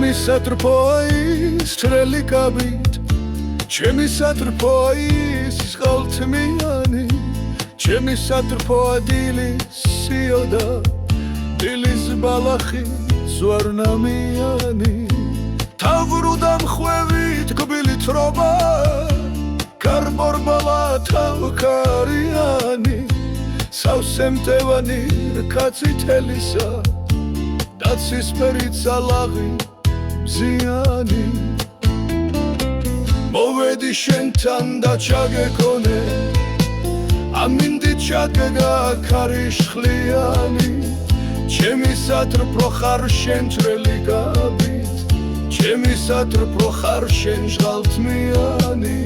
ჩემი სატრფოის ჭრელი კაბით ჩემი სატრფოის სიყალთმიანი ჩემი სატრფოა დილისიოდა დილის ბალახი ზვარნამიანი თავრუდა მხვევით კბილი თრობა კარბორბალა თავკარიანი სავსე მტევანი რკაცი თელისა დაცისფერი ძალაღი მზიანი მოვედი შენთან და ჩაგეკონე ამინდი ჩაგეგა ქარიშხლიანი ჩემი სატრფო ხარ შენ ჭრელი კაბით ჩემი სატრფო ხარ შენ ჟღალთმიანი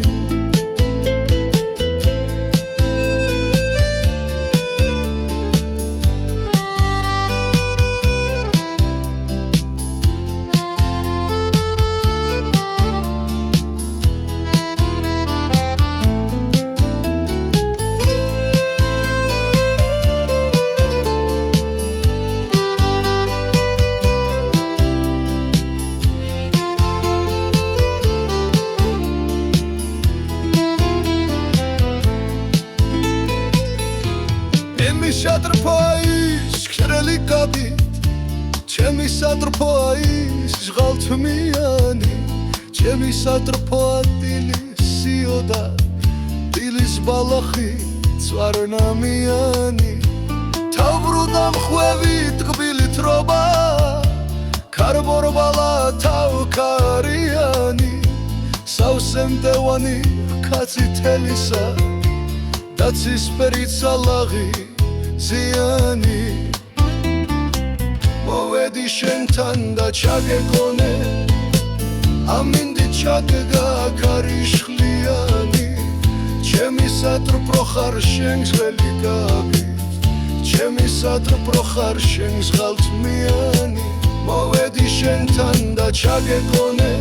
სატრფოის ჭრელი კაბით ჩემი სატრფოის ჟღალთმიანი ჩემი სატრფოა დილისიოდა დილის ბალახი ზვარნამიანი თავრუდა მხვევით კბილი თრობა კარბორბალა თავკარიანი სავსე მტევანი რკაცი თელისა დაცისფერი ძალაღი ზიანი მოვედი შენთან და ჩაგეკონე ამინდი ჩაგეგა ქარიშხლიანი ჩემი სატრფო ხარ შენ ჭრელი კაბით ჩემი სატრფო ხარ შენ ჟღალთმიანი მოვედი შენთან და ჩაგეკონე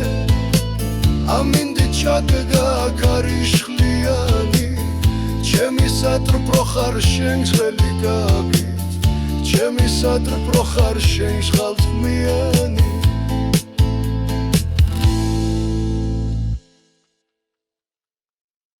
ამინდი ჩაგეგა ქარიშხლიანი ჩემი სატრფო ხარ შენ ჭრელი კაბით ჩემი სატრფო ხარ შენ ჟღალთმიანი